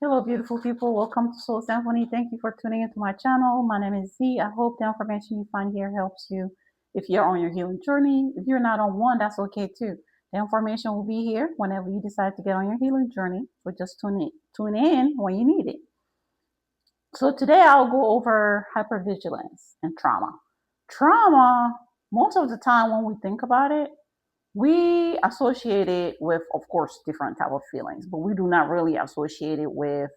Hello, beautiful people. Welcome to Soul Symphony. Thank you for tuning into my channel. My name is Z. I hope the information you find here helps you if you're on your healing journey. If you're not on one, that's okay too. The information will be here whenever you decide to get on your healing journey. So just tune in when you need it. So today I'll go over hypervigilance and trauma. Trauma, most of the time when we think about it, we associate it with, of course, different type of feelings, but we do not really associate it with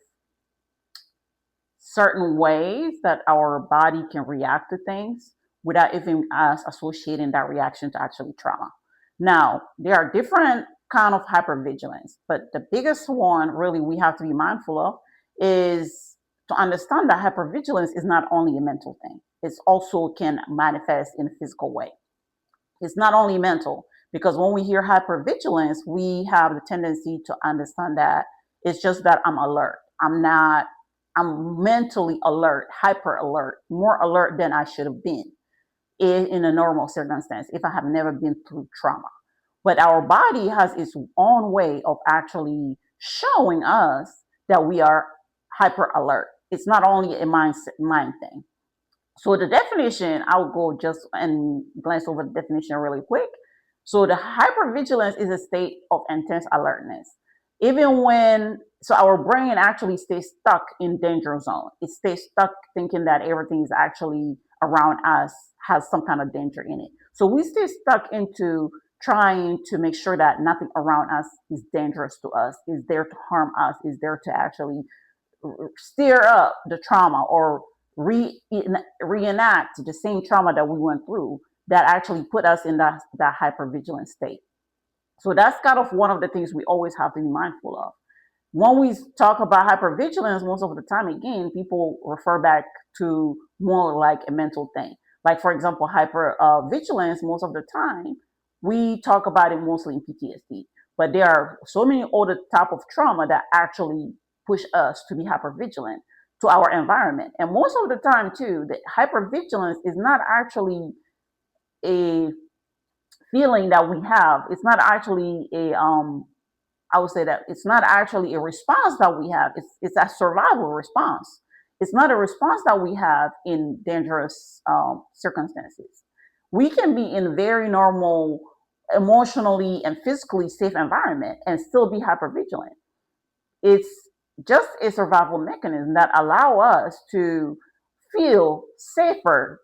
certain ways that our body can react to things without even us associating that reaction to actually trauma. Now, there are different kind of hypervigilance, but the biggest one really we have to be mindful of is to understand that hypervigilance is not only a mental thing. It also can manifest in a physical way. It's not only mental, because when we hear hypervigilance, we have the tendency to understand that it's just that I'm alert. I'm mentally alert, hyper alert, more alert than I should have been in a normal circumstance if I have never been through trauma. But our body has its own way of actually showing us that we are hyper alert. It's not only a mind thing. So the definition, I'll go just and glance over the definition really quick. So the hypervigilance is a state of intense alertness. Even when, so our brain actually stays stuck in danger zone. It stays stuck thinking that everything is actually around us has some kind of danger in it. So we stay stuck into trying to make sure that nothing around us is dangerous to us, is there to harm us, is there to actually stir up the trauma or reenact the same trauma that we went through that actually put us in that hypervigilant state. So that's kind of one of the things we always have to be mindful of. When we talk about hypervigilance, most of the time, again, people refer back to more like a mental thing. Like, for example, hypervigilance, most of the time, we talk about it mostly in PTSD. But there are so many other type of trauma that actually push us to be hypervigilant to our environment. And most of the time, too, the hypervigilance is not actually a feeling that we have. It's not actually I would say that it's not actually a response that we have. It's a survival response. It's not a response that we have in dangerous circumstances. We can be in very normal, emotionally and physically safe environment and still be hypervigilant. It's just a survival mechanism that allow us to feel safer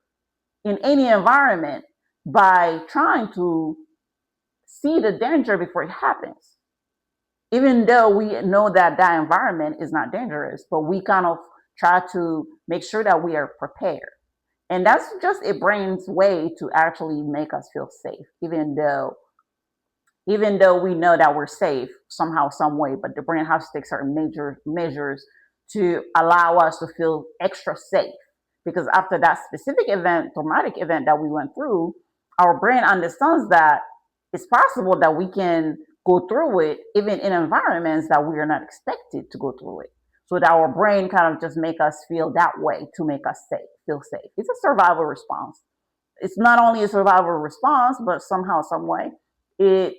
in any environment by trying to see the danger before it happens. Even though we know that that environment is not dangerous, but we kind of try to make sure that we are prepared. And that's just a brain's way to actually make us feel safe, even though we know that we're safe somehow, some way, but the brain has to take certain measures to allow us to feel extra safe. Because after that specific event, traumatic event that we went through, our brain understands that it's possible that we can go through it even in environments that we are not expected to go through it. So that our brain kind of just make us feel that way to make us feel safe. It's a survival response. It's not only a survival response, but somehow, some way, it's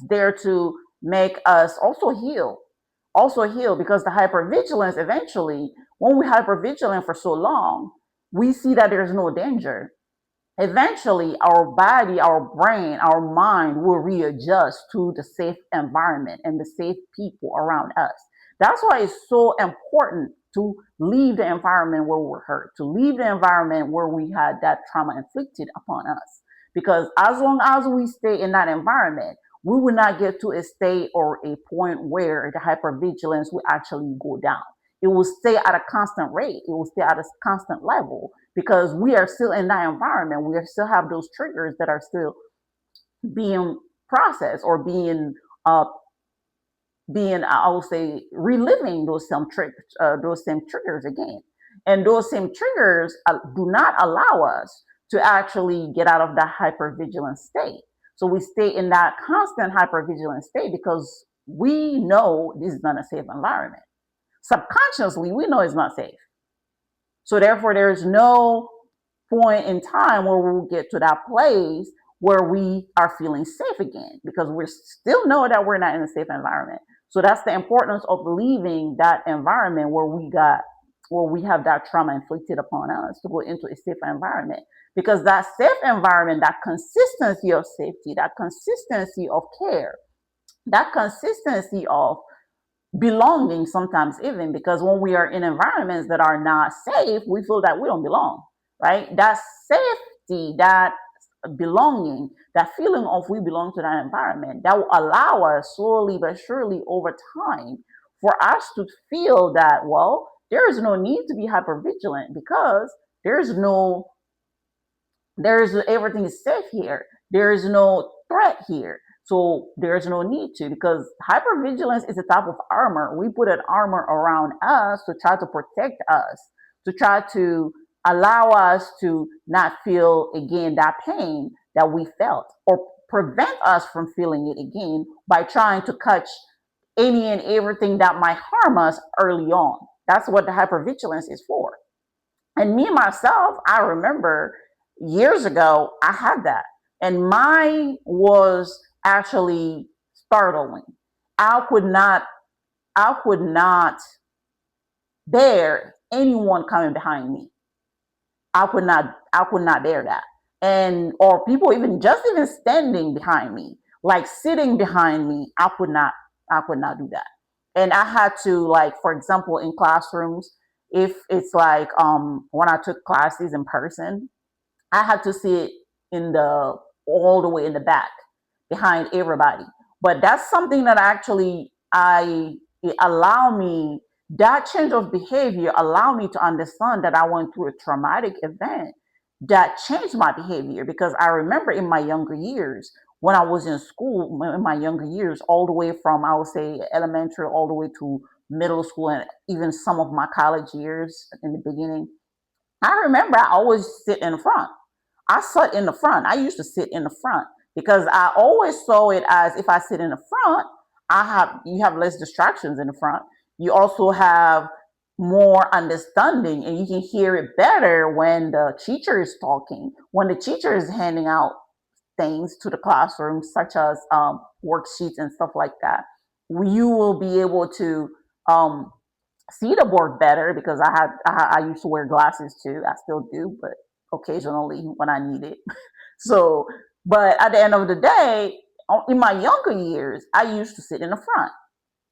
there to make us also heal because the hypervigilance eventually, when we're hypervigilant for so long, we see that there's no danger. Eventually, our body, our brain, our mind will readjust to the safe environment and the safe people around us. That's why it's so important to leave the environment where we're hurt, to leave the environment where we had that trauma inflicted upon us. Because as long as we stay in that environment, we will not get to a state or a point where the hypervigilance will actually go down. It will stay at a constant rate. It will stay at a constant level because we are still in that environment. We still have those triggers that are still being processed or I would say, reliving those same triggers again. And those same triggers do not allow us to actually get out of that hypervigilant state. So we stay in that constant hypervigilant state because we know this is not a safe environment. Subconsciously, we know it's not safe. So therefore, there is no point in time where we'll get to that place where we are feeling safe again because we still know that we're not in a safe environment. So that's the importance of leaving that environment where we have that trauma inflicted upon us to go into a safe environment. Because that safe environment, that consistency of safety, that consistency of care, that consistency of belonging sometimes, even because when we are in environments that are not safe, we feel that we don't belong, right? That safety, that belonging, that feeling of we belong to that environment, that will allow us slowly but surely over time for us to feel that, well, there is no need to be hyper vigilant because there's no there's everything is safe here. There is no threat here. So there's no need to, because hypervigilance is a type of armor. We put an armor around us to try to protect us, to try to allow us to not feel again that pain that we felt, or prevent us from feeling it again by trying to catch any and everything that might harm us early on. That's what the hypervigilance is for. And me myself, I remember years ago, I had that. And mine was actually startling. I could not, I could not bear anyone coming behind me. I could not bear that. And or people even standing behind me, like sitting behind me, I could not do that. And I had to, like, for example, in classrooms, if it's like when I took classes in person, I had to sit in the all the way in the back behind everybody. But that's something that actually I it allow me that change of behavior allow me to understand that I went through a traumatic event that changed my behavior, because I remember in my younger years when I was in school, in my younger years, all the way from, I would say, elementary all the way to middle school, and even some of my college years in the beginning, I remember I always sit in the front. I sat in the front. I used to sit in the front because I always saw it as, if I sit in the front, you have less distractions in the front. You also have more understanding, and you can hear it better when the teacher is talking, when the teacher is handing out things to the classroom, such as worksheets and stuff like that. You will be able to um, see the board better, because I used to wear glasses too. I still do, but occasionally when I need it. So, but at the end of the day, in my younger years, I used to sit in the front.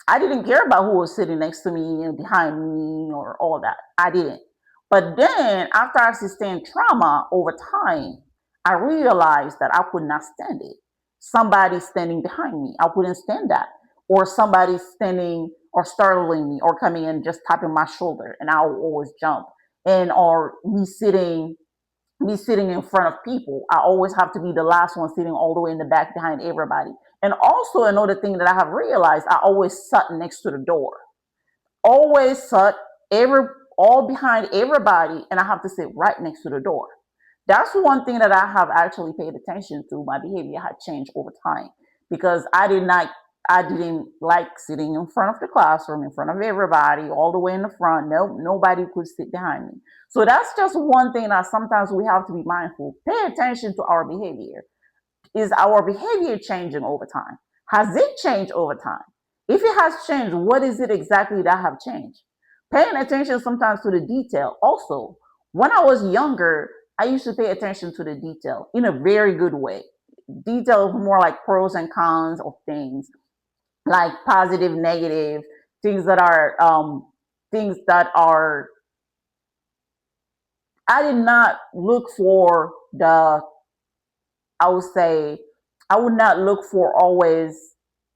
I didn't care about who was sitting next to me and behind me or all that. I didn't. But then, after I sustained trauma over time, I realized that I could not stand it. Somebody standing behind me, I couldn't stand that. Or somebody standing or startling me or coming and just tapping my shoulder, and I would always jump. And or me sitting in front of people. I always have to be the last one sitting all the way in the back behind everybody. And also another thing that I have realized, I always sat next to the door. Always sat every all behind everybody, and I have to sit right next to the door. That's one thing that I have actually paid attention to. My behavior had changed over time, because I didn't like sitting in front of the classroom, in front of everybody, all the way in the front. No, nobody could sit behind me. So that's just one thing that sometimes we have to be mindful. Pay attention to our behavior. Is our behavior changing over time? Has it changed over time? If it has changed, what is it exactly that have changed? Paying attention sometimes to the detail. Also, when I was younger, I used to pay attention to the detail in a very good way. Detail more like pros and cons of things, like positive, negative, things that are things that are. I did not look for the, I would say, I would not look for always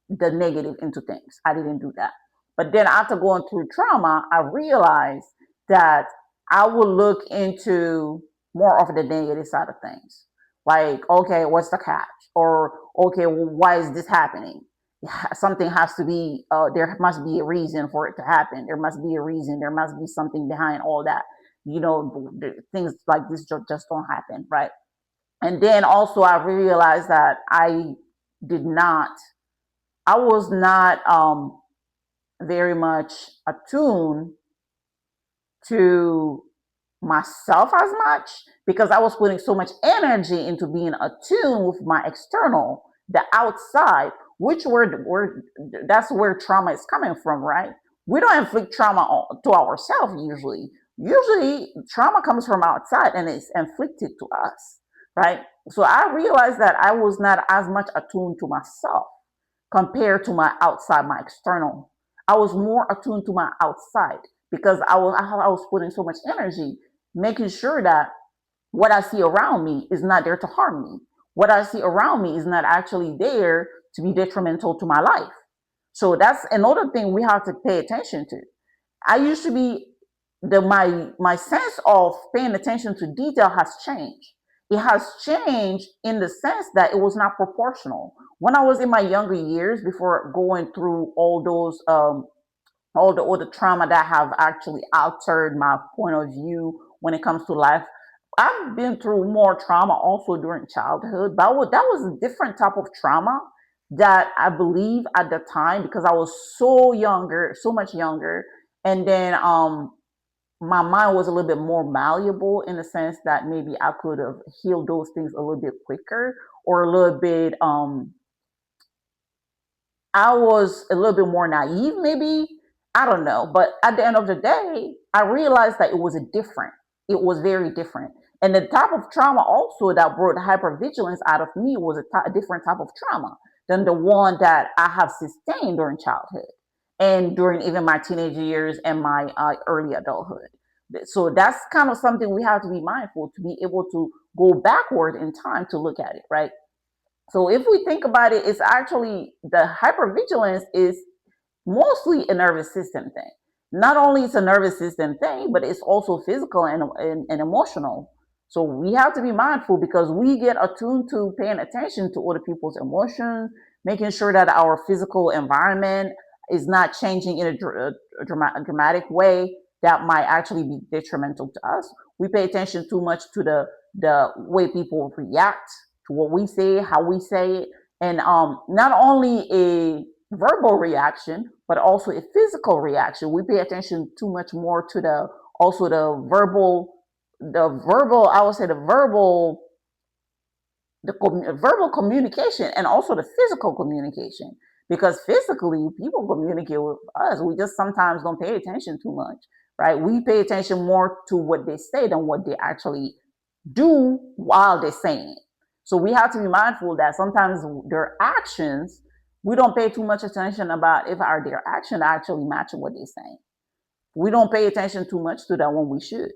the negative into things. I didn't do that. But then after going through trauma, I realized that I would look into more of the negative side of things. Like, okay, what's the catch? Or, okay, well, why is this happening? Something has to be, there must be a reason for it to happen. There must be a reason. There must be something behind all that. Things like this just don't happen, right? And then also I realized that did not I was not very much attuned to myself as much, because I was putting so much energy into being attuned with my external, the outside, which where that's where trauma is coming from, right? We don't inflict trauma to ourselves usually. Usually, trauma comes from outside and it's inflicted to us, right? So I realized that I was not as much attuned to myself compared to my outside, my external. I was more attuned to my outside because I was putting so much energy making sure that what I see around me is not there to harm me. What I see around me is not actually there to be detrimental to my life. So that's another thing we have to pay attention to. I used to be my sense of paying attention to detail has changed. It has changed in the sense that it was not proportional. When I was in my younger years, before going through all the trauma that have actually altered my point of view when it comes to life. I've been through more trauma also during childhood, but that was a different type of trauma that I believe at the time because I was so younger, so much younger, and then my mind was a little bit more malleable in the sense that maybe I could have healed those things a little bit quicker or a little bit I was a little bit more naive, maybe. I don't know. But at the end of the day, I realized that it was a different. It was very different. And the type of trauma also that brought hypervigilance out of me was a different type of trauma than the one that I have sustained during childhood and during even my teenage years and my early adulthood. So that's kind of something we have to be mindful to be able to go backward in time to look at it, right? So if we think about it, it's actually the hypervigilance is mostly a nervous system thing. Not only it's a nervous system thing, but it's also physical and emotional. So we have to be mindful because we get attuned to paying attention to other people's emotions, making sure that our physical environment is not changing in a dramatic way that might actually be detrimental to us. We pay attention too much to the way people react to what we say, how we say it, and not only a verbal reaction, but also a physical reaction. We pay attention too much more to the also the verbal. I would say the verbal communication and also the physical communication. Because physically, people communicate with us. We just sometimes don't pay attention too much, right? We pay attention more to what they say than what they actually do while they're saying it. So we have to be mindful that sometimes their actions, we don't pay too much attention about if their action actually matching what they're saying. We don't pay attention too much to that when we should.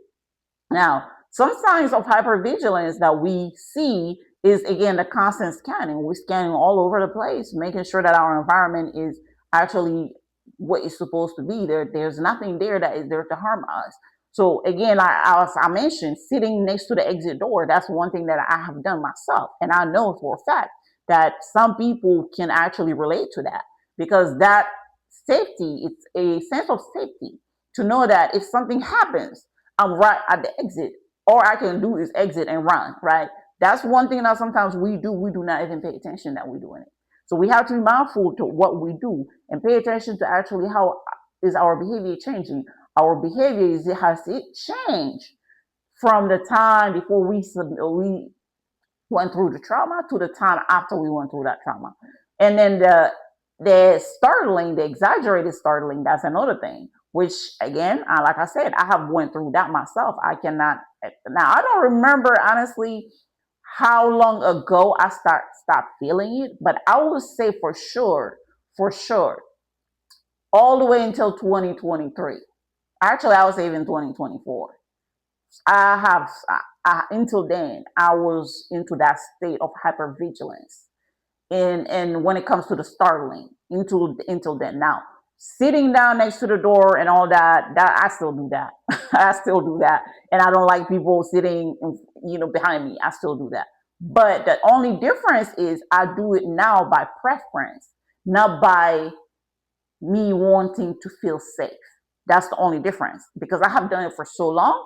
Now, some signs of hypervigilance that we see is again the constant scanning. We're scanning all over the place, making sure that our environment is actually what it's supposed to be. There's nothing there that is there to harm us. So again, as I mentioned, sitting next to the exit door, that's one thing that I have done myself. And I know for a fact that some people can actually relate to that because that safety, it's a sense of safety to know that if something happens, I'm right at the exit. All I can do is exit and run, right? That's one thing that sometimes we do. We do not even pay attention that we're doing it. So we have to be mindful to what we do and pay attention to actually how is our behavior changing. Our behavior has it changed from the time before we went through the trauma to the time after we went through that trauma. And then the exaggerated startling, that's another thing. Which again, like I said, I have went through that myself. I cannot now. I don't remember honestly how long ago I stopped feeling it, but I would say for sure, all the way until 2023. Actually, I would say even 2024. I have until then I was into that state of hypervigilance and when it comes to the startling until then. Now sitting down next to the door and all that I still do that. I still do that, and I don't like people sitting behind me. I still do that, but the only difference is I do it now by preference, not by me wanting to feel safe. That's the only difference because I have done it for so long.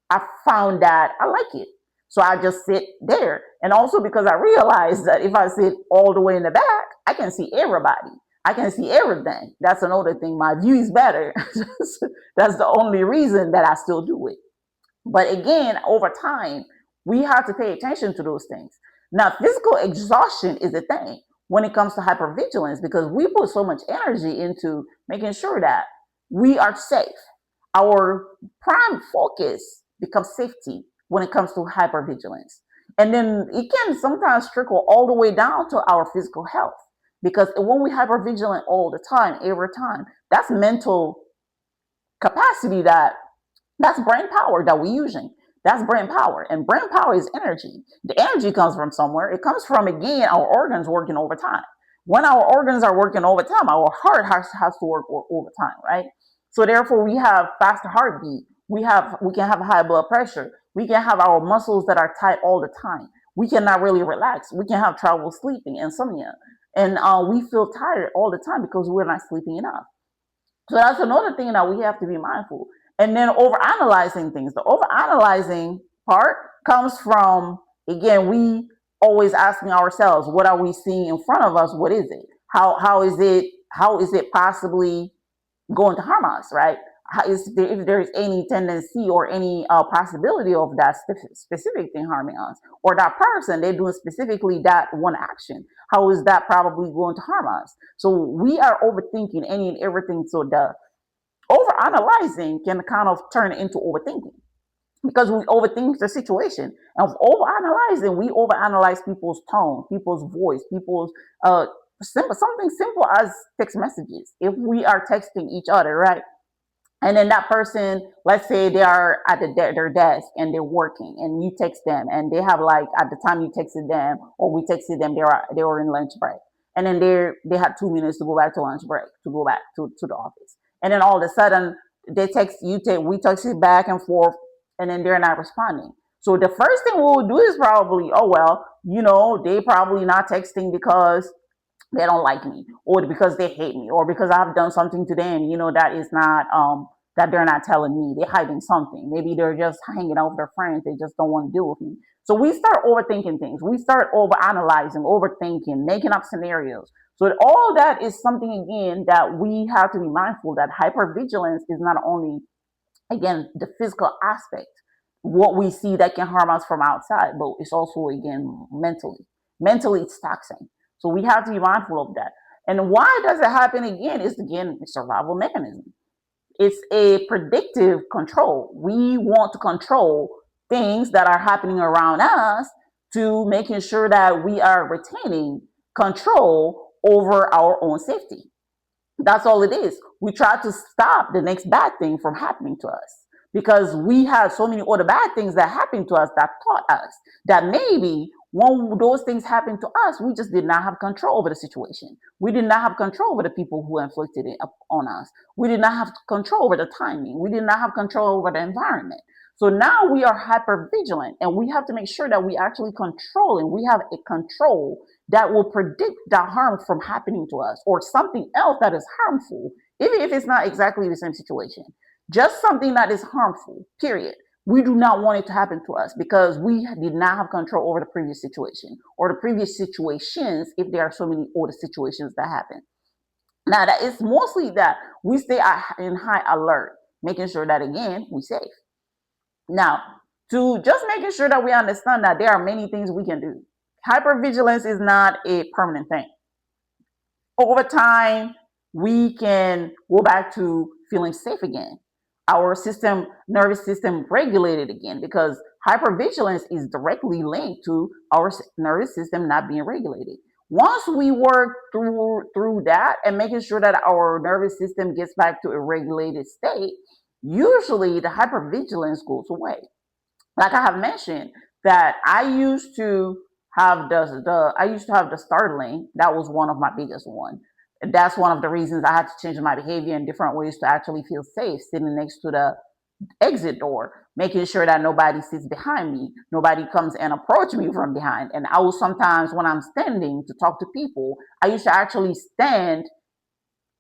I found that I like it. So I just sit there. And also because I realized that if I sit all the way in the back, I can see everybody. I can see everything. That's another thing. My view is better. That's the only reason that I still do it. But again, over time, we have to pay attention to those things. Now, physical exhaustion is a thing. when it comes to hypervigilance, because we put so much energy into making sure that we are safe. Our prime focus becomes safety when it comes to hypervigilance. And then it can sometimes trickle all the way down to our physical health. Because when we hypervigilant all the time, every time, that's mental capacity that's brain power that we're using. That's brain power. And brain power is energy. The energy comes from somewhere. It comes from, again, our organs working overtime. When our organs are working overtime, our heart has to work overtime, right? So therefore, we have faster heartbeat. We can have high blood pressure. We can have our muscles that are tight all the time. We cannot really relax. We can have trouble sleeping, insomnia, and we feel tired all the time because we're not sleeping enough. So that's another thing that we have to be mindful. And then overanalyzing things. The overanalyzing part comes from, again, we always asking ourselves, what are we seeing in front of us? What is it? How is it possibly going to harm us, right? If there is any tendency or any possibility of that specific thing harming us, or that person, they're doing specifically that one action, how is that probably going to harm us? So we are overthinking any and everything. So the overanalyzing can kind of turn into overthinking, because we overthink the situation. And overanalyzing, we overanalyze people's tone, people's voice, people's something simple as text messages. If we are texting each other, right? And then that person, let's say they are at their desk and they're working, and you text them, and they have, like, at the time you texted them or we texted them, they were in lunch break, and then they had 2 minutes to go back to lunch break, to go back to the office, and then all of a sudden they text you, we texted back and forth, and then they're not responding. So the first thing we'll do is probably, oh well, they probably not texting because they don't like me, or because they hate me, or because I've done something to them, that is not, that they're not telling me. They're hiding something. Maybe they're just hanging out with their friends. They just don't want to deal with me. So we start overthinking things. We start overanalyzing, overthinking, making up scenarios. So all that is something, again, that we have to be mindful that hypervigilance is not only, again, the physical aspect, what we see that can harm us from outside, but it's also, again, mentally it's taxing. So we have to be mindful of that. And why does it happen? Again, it's, again, a survival mechanism. It's a predictive control. We want to control things that are happening around us, to making sure that we are retaining control over our own safety. That's all it is. We try to stop the next bad thing from happening to us, because we had so many other bad things that happened to us that taught us that maybe when those things happened to us, we just did not have control over the situation. We did not have control over the people who inflicted it on us. We did not have control over the timing. We did not have control over the environment. So now we are hyper vigilant, and we have to make sure that we actually control, and we have a control that will predict that harm from happening to us, or something else that is harmful, even if it's not exactly the same situation. Just something that is harmful, period. We do not want it to happen to us, because we did not have control over the previous situation, or the previous situations, if there are so many other situations that happen. Now, that is mostly that we stay in high alert, making sure that, again, we're safe. Now, to just making sure that we understand that there are many things we can do. Hypervigilance is not a permanent thing. Over time, we can go back to feeling safe again. Our nervous system regulated again, because hypervigilance is directly linked to our nervous system not being regulated. Once we work through that and making sure that our nervous system gets back to a regulated state, usually the hypervigilance goes away. Like I have mentioned, that I used to have the startling. That was one of my biggest one. That's one of the reasons I had to change my behavior in different ways to actually feel safe, sitting next to the exit door, making sure that nobody sits behind me, nobody comes and approach me from behind. And I will sometimes, when I'm standing to talk to people, I used to actually stand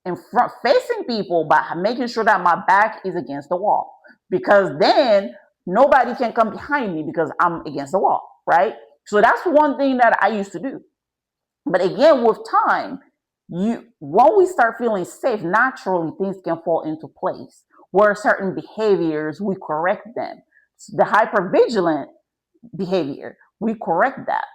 in front facing people, by making sure that my back is against the wall, because then nobody can come behind me because I'm against the wall, right? So that's one thing that I used to do. But again, with time, when we start feeling safe, naturally things can fall into place, where certain behaviors, we correct them. The hypervigilant behavior, we correct that.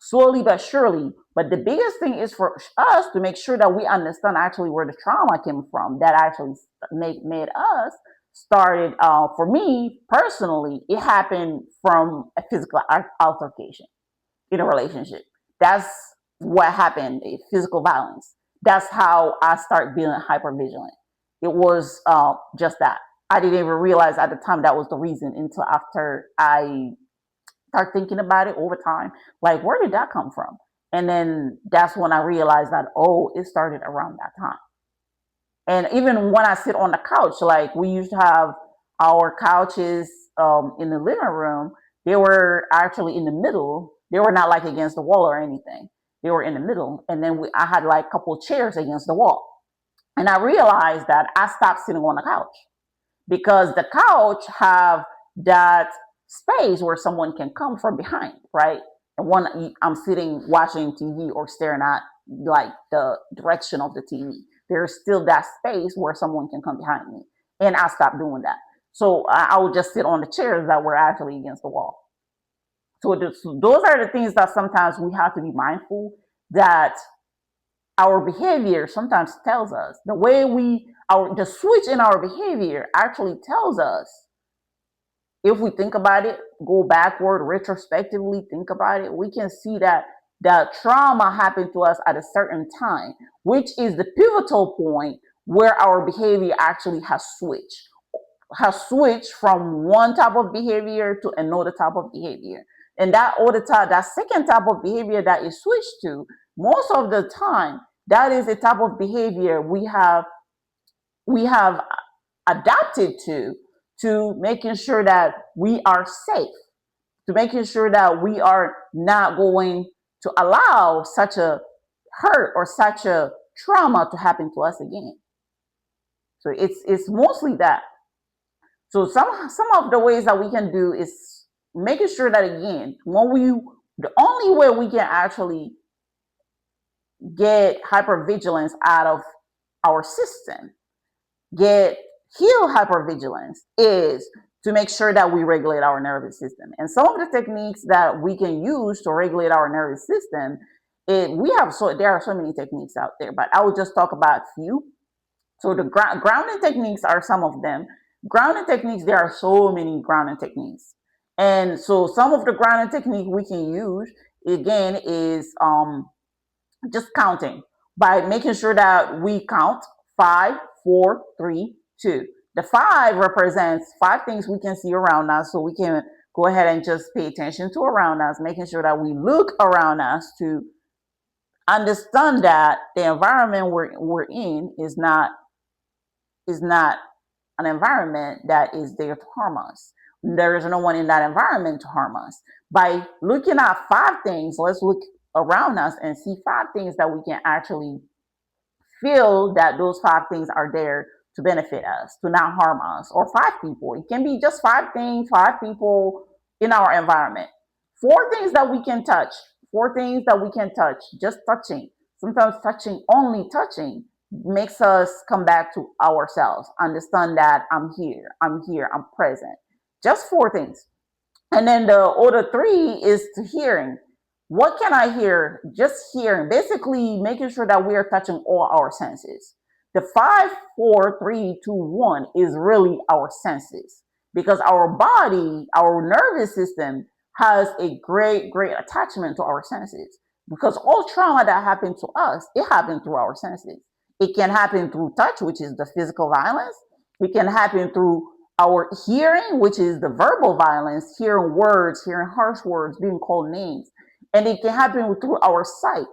slowly but surely. But the biggest thing is for us to make sure that we understand actually where the trauma came from that actually made us started. For me personally, it happened from a physical altercation in a relationship. That's what happened, physical violence. That's how I started being hyper vigilant. It was just that. I didn't even realize at the time that was the reason until after I start thinking about it over time. Like, where did that come from? And then that's when I realized that, oh, it started around that time. And even when I sit on the couch, like we used to have our couches in the living room, they were actually in the middle. They were not like against the wall or anything. They were in the middle. And then I had like a couple chairs against the wall. And I realized that I stopped sitting on the couch because the couch have that space where someone can come from behind, right? And when I'm sitting watching TV or staring at like the direction of the TV, there's still that space where someone can come behind me. And I stopped doing that. So I would just sit on the chairs that were actually against the wall. So those are the things that sometimes we have to be mindful that our behavior sometimes tells us the way the switch in our behavior actually tells us. If we think about it, go backward, retrospectively think about it, we can see that the trauma happened to us at a certain time, which is the pivotal point where our behavior actually has switched from one type of behavior to another type of behavior. And that second type of behavior that is switched to, most of the time, that is a type of behavior we have adapted to making sure that we are safe, to making sure that we are not going to allow such a hurt or such a trauma to happen to us again. So it's mostly that. So some of the ways that we can do is making sure that again, the only way we can actually get hypervigilance out of our system, heal hypervigilance, is to make sure that we regulate our nervous system. And some of the techniques that we can use to regulate our nervous system, there are so many techniques out there, but I will just talk about a few. So the grounding techniques are some of them. Grounding techniques, there are so many grounding techniques. And so some of the grounding technique we can use again is just counting, by making sure that we count 5, 4, 3, 2. The 5 represents 5 things we can see around us, so we can go ahead and just pay attention to around us, making sure that we look around us to understand that the environment we're in is not an environment that is there to harm us. There is no one in that environment to harm us. By looking at 5 things, let's look around us and see 5 things that we can actually feel that those 5 things are there to benefit us, to not harm us, or 5 people. It can be just 5 things, 5 people in our environment. 4 things that we can touch. 4 things that we can touch. Just touching. Sometimes only touching makes us come back to ourselves. Understand that I'm here, I'm present. Just 4 things. And then the other 3 is to hearing. What can I hear? Just hearing. Basically making sure that we are touching all our senses. The 5, 4, 3, 2, 1 is really our senses, because our body, our nervous system has a great attachment to our senses, because all trauma that happened to us, it happened through our senses. It can happen through touch, which is the physical violence. It can happen through our hearing, which is the verbal violence, hearing words, hearing harsh words, being called names. And it can happen through our sight.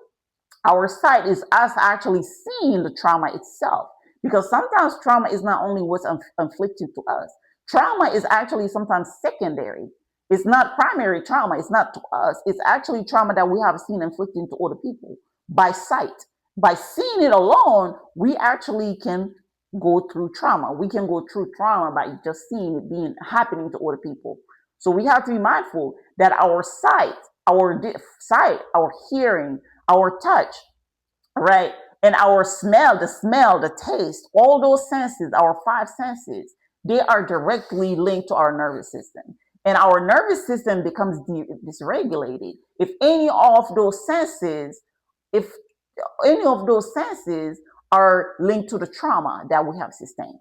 Our sight is us actually seeing the trauma itself. Because sometimes trauma is not only what's inflicted to us. Trauma is actually sometimes secondary. It's not primary trauma. It's not to us. It's actually trauma that we have seen inflicted to other people by sight. By seeing it alone, we actually can go through trauma. We can go through trauma by just seeing it happening to other people. So we have to be mindful that our sight, our hearing, our touch, right, and our smell, the taste, all those senses, our 5 senses, they are directly linked to our nervous system. and our nervous system becomes dysregulated. If any of those senses, if any of those senses are linked to the trauma that we have sustained.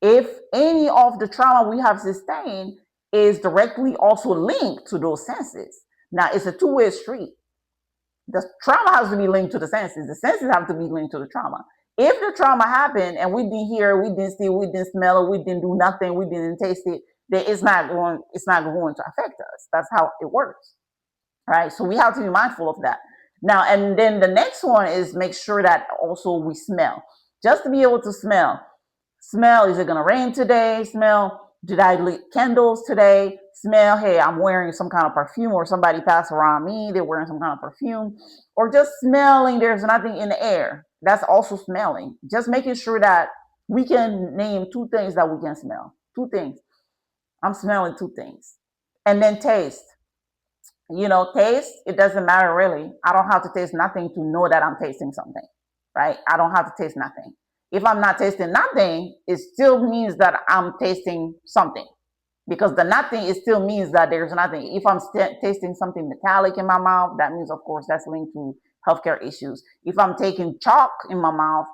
If any of the trauma we have sustained is directly also linked to those senses. Now, it's a two-way street. The trauma has to be linked to the senses. The senses have to be linked to the trauma. If the trauma happened and we didn't hear, we didn't see, we didn't smell it, we didn't do nothing, we didn't taste it, then it's not going to affect us. That's how it works. Right? So we have to be mindful of that. Now, and then the next one is make sure that also we smell. Just to be able to smell. Smell, is it going to rain today? Smell, did I lit candles today? Smell, hey, I'm wearing some kind of perfume, or somebody passed around me, they're wearing some kind of perfume, or just smelling, there's nothing in the air. That's also smelling. Just making sure that we can name two things that we can smell. Two things. I'm smelling two things. And then taste. Taste, it doesn't matter really. I don't have to taste nothing to know that I'm tasting something, right? I don't have to taste nothing. If I'm not tasting nothing, it still means that I'm tasting something, because the nothing, it still means that there's nothing. If I'm tasting something metallic in my mouth, that means, of course, that's linked to healthcare issues. If I'm taking chalk in my mouth,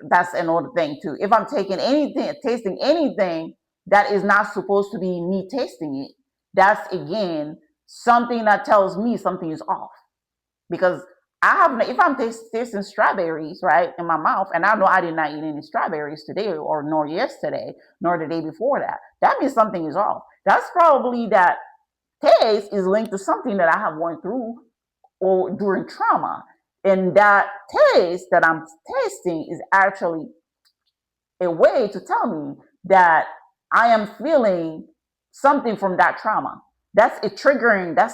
that's another thing too. If I'm tasting anything that is not supposed to be me tasting it, that's again something that tells me something is off. Because if I'm tasting strawberries, right, in my mouth, and I know I did not eat any strawberries today, or nor yesterday, nor the day before that means something is off. That's probably that taste is linked to something that I have went through or during trauma. And that taste that I'm tasting is actually a way to tell me that I am feeling something from that trauma. That's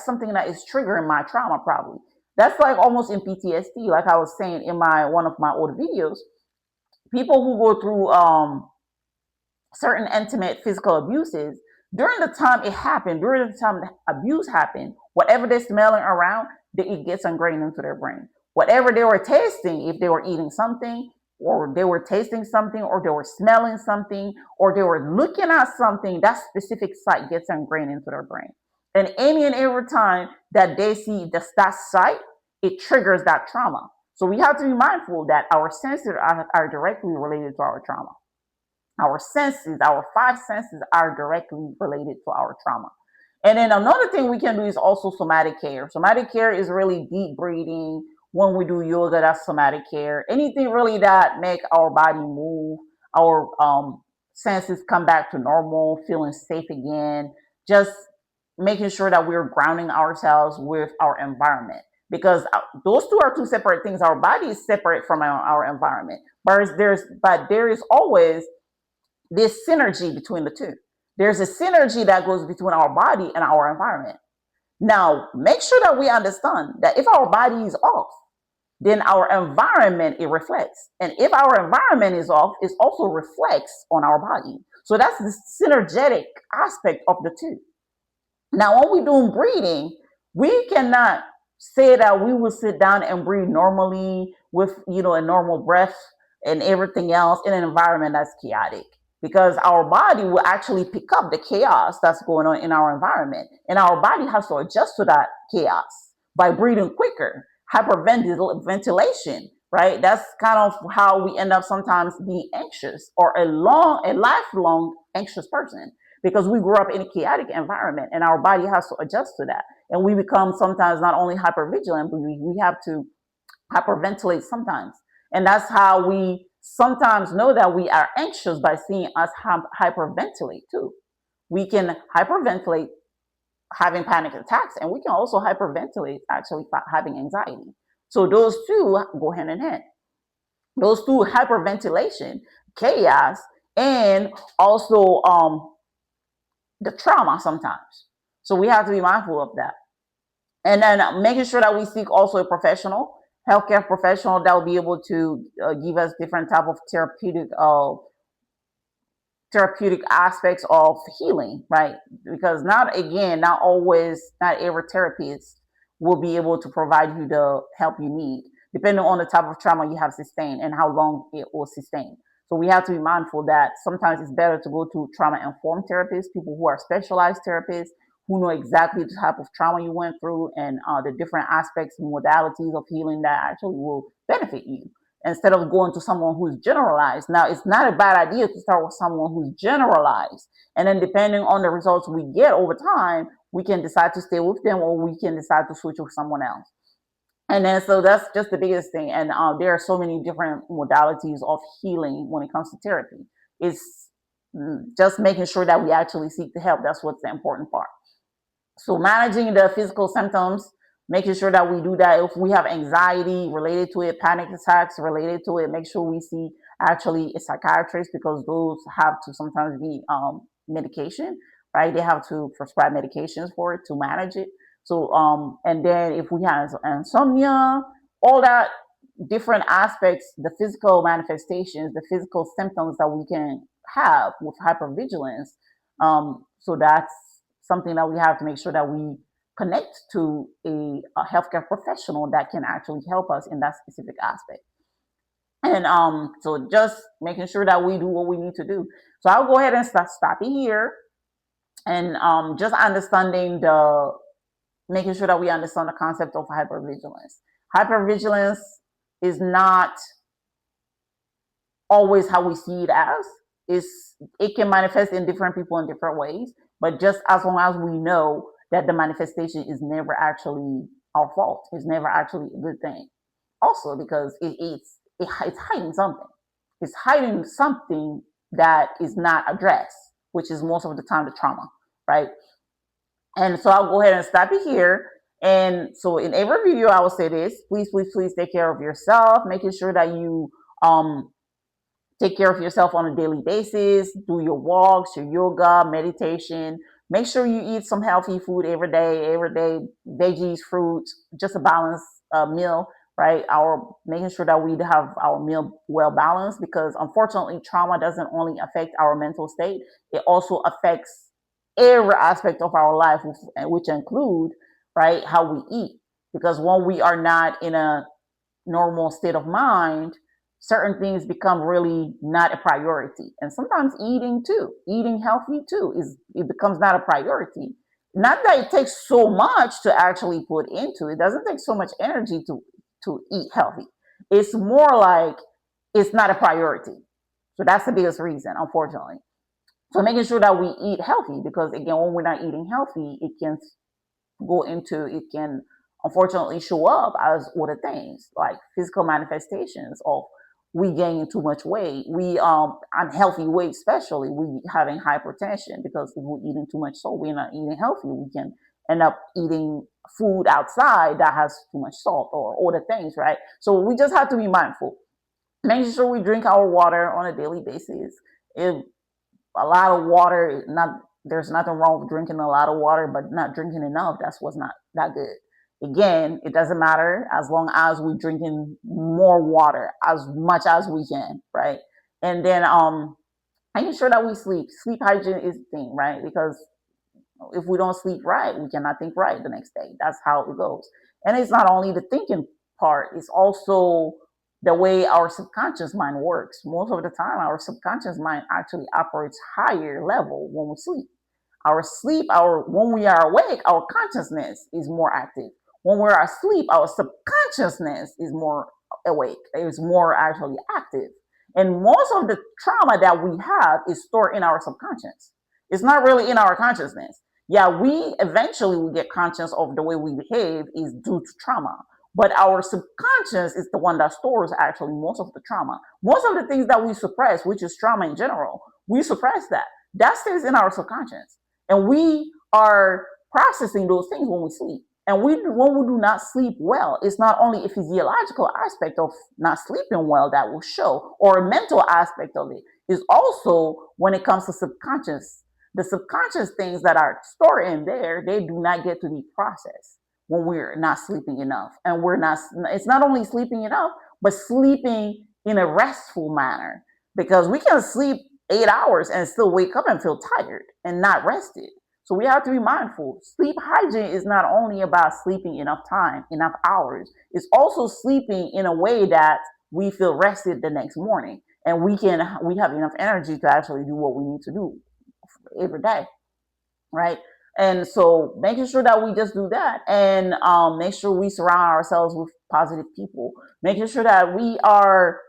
something that is triggering my trauma, probably. That's like almost in PTSD, like I was saying in one of my old videos. People who go through certain intimate physical abuses, during the time it happened, during the time the abuse happened, whatever they're smelling around, it gets ingrained into their brain. Whatever they were tasting, if they were eating something, or they were tasting something, or they were smelling something, or they were looking at something, that specific sight gets ingrained into their brain. And any and every time that they see that sight, it triggers that trauma. So we have to be mindful that our senses are directly related to our trauma. Our senses, our five senses are directly related to our trauma. And then another thing we can do is also somatic care. Somatic care is really deep breathing. When we do yoga, that's somatic care. Anything really that make our body move, our senses come back to normal, feeling safe again. Just making sure that we're grounding ourselves with our environment. Because those two are two separate things. Our body is separate from our environment. But there is always this synergy between the two. There's a synergy that goes between our body and our environment. Now, make sure that we understand that if our body is off, then our environment, it reflects. And if our environment is off, it also reflects on our body. So that's the synergetic aspect of the two. Now, when we're doing breathing, we cannot say that we will sit down and breathe normally with, a normal breath and everything else in an environment that's chaotic, because our body will actually pick up the chaos that's going on in our environment. And our body has to adjust to that chaos by breathing quicker, hyperventilation, right? That's kind of how we end up sometimes being anxious, or a lifelong anxious person, because we grew up in a chaotic environment and our body has to adjust to that. And we become sometimes not only hypervigilant, but we have to hyperventilate sometimes. And that's how we sometimes know that we are anxious, by seeing us hyperventilate too. We can hyperventilate having panic attacks, and we can also hyperventilate actually having anxiety. So those two go hand in hand. Those two, hyperventilation, chaos, and also the trauma sometimes. So we have to be mindful of that. And then making sure that we seek also a professional, healthcare professional, that will be able to give us different type of therapeutic aspects of healing, right? Because not every therapist will be able to provide you the help you need, depending on the type of trauma you have sustained and how long it will sustain. So we have to be mindful that sometimes it's better to go to trauma-informed therapists, people who are specialized therapists, who know exactly the type of trauma you went through and the different aspects and modalities of healing that actually will benefit you, instead of going to someone who's generalized. Now, it's not a bad idea to start with someone who's generalized. And then depending on the results we get over time, we can decide to stay with them or we can decide to switch with someone else. And then, so that's just the biggest thing. And there are so many different modalities of healing when it comes to therapy. It's just making sure that we actually seek the help. That's what's the important part. So managing the physical symptoms, making sure that we do that. If we have anxiety related to it, panic attacks related to it, make sure we see actually a psychiatrist, because those have to sometimes be medication, right? They have to prescribe medications for it to manage it. So, and then if we have insomnia, all that different aspects, the physical manifestations, the physical symptoms that we can have with hypervigilance. So that's something that we have to make sure that we connect to a healthcare professional that can actually help us in that specific aspect. And so just making sure that we do what we need to do. So I'll go ahead and stop it here, and just understanding the making sure that we understand the concept of hypervigilance. Hypervigilance is not always how we see it as. It can manifest in different people in different ways, but just as long as we know that the manifestation is never actually our fault, it's never actually a good thing. Also, because it's hiding something. It's hiding something that is not addressed, which is most of the time the trauma, right? And so I'll go ahead and stop it here. And so in every video, I will say this: please, please, please take care of yourself, making sure that you take care of yourself on a daily basis. Do your walks, your yoga, meditation. Make sure you eat some healthy food every day, veggies, fruits, just a balanced meal, right? Making sure that we have our meal well balanced, because unfortunately, trauma doesn't only affect our mental state, it also affects every aspect of our life, which include, right, how we eat. Because when we are not in a normal state of mind, certain things become really not a priority. And sometimes eating healthy too, it becomes not a priority. Not that it takes so much to actually put into it. Doesn't take so much energy to eat healthy. It's more like it's not a priority. So that's the biggest reason, unfortunately. So making sure that we eat healthy, because again, when we're not eating healthy, it can unfortunately show up as other things like physical manifestations of we gaining too much weight, we unhealthy weight, especially we having hypertension, because if we're eating too much salt, we're not eating healthy. We can end up eating food outside that has too much salt or other things, right? So we just have to be mindful, making sure we drink our water on a daily basis. If a lot of water, not there's nothing wrong with drinking a lot of water, but not drinking enough, that's what's not that good. Again, it doesn't matter as long as we're drinking more water as much as we can, right? And then making sure that we sleep. Sleep hygiene is the thing, right? Because if we don't sleep right, we cannot think right the next day. That's how it goes. And it's not only the thinking part, it's also the way our subconscious mind works. Most of the time, our subconscious mind actually operates higher level when we sleep. When we are awake, our consciousness is more active. When we're asleep, our subconsciousness is more awake. It is more actually active. And most of the trauma that we have is stored in our subconscious. It's not really in our consciousness. Yeah, we eventually will get conscious of the way we behave is due to trauma. But our subconscious is the one that stores actually most of the trauma. Most of the things that we suppress, which is trauma in general, we suppress that. That stays in our subconscious. And we are processing those things when we sleep. And when we do not sleep well, it's not only a physiological aspect of not sleeping well that will show, or a mental aspect of it. It's also when it comes to subconscious. The subconscious things that are stored in there, they do not get to be processed when we're not sleeping enough. And it's not only sleeping enough, but sleeping in a restful manner. Because we can sleep 8 hours and still wake up and feel tired and not rested. So we have to be mindful. Sleep hygiene is not only about sleeping enough time, enough hours. It's also sleeping in a way that we feel rested the next morning. and we have enough energy to actually do what we need to do every day, right? And so making sure that we just do that, and make sure we surround ourselves with positive people, making sure that we are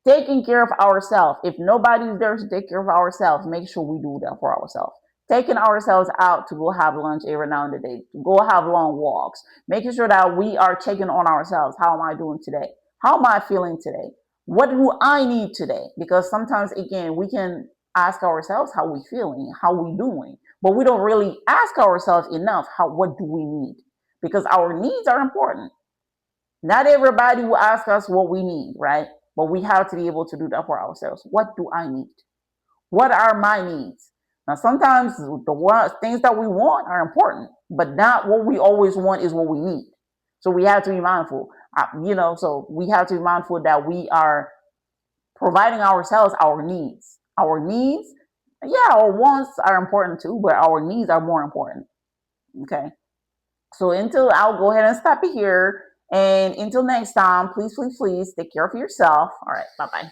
taking care of ourselves. If nobody's there to take care of ourselves, make sure we do that for ourselves. Taking ourselves out to go have lunch every now and then, to go have long walks, making sure that we are checking on ourselves. How am I doing today? How am I feeling today? What do I need today? Because sometimes, again, we can ask ourselves how we feeling, how we doing, but we don't really ask ourselves enough what do we need? Because our needs are important. Not everybody will ask us what we need, right? But we have to be able to do that for ourselves. What do I need? What are my needs? Now, sometimes things that we want are important, but not what we always want is what we need. So we have to be mindful, so we have to be mindful that we are providing ourselves our needs. Our needs, yeah, our wants are important too, but our needs are more important. Okay. So I'll go ahead and stop it here. And until next time, please, please, please take care of yourself. All right. Bye bye.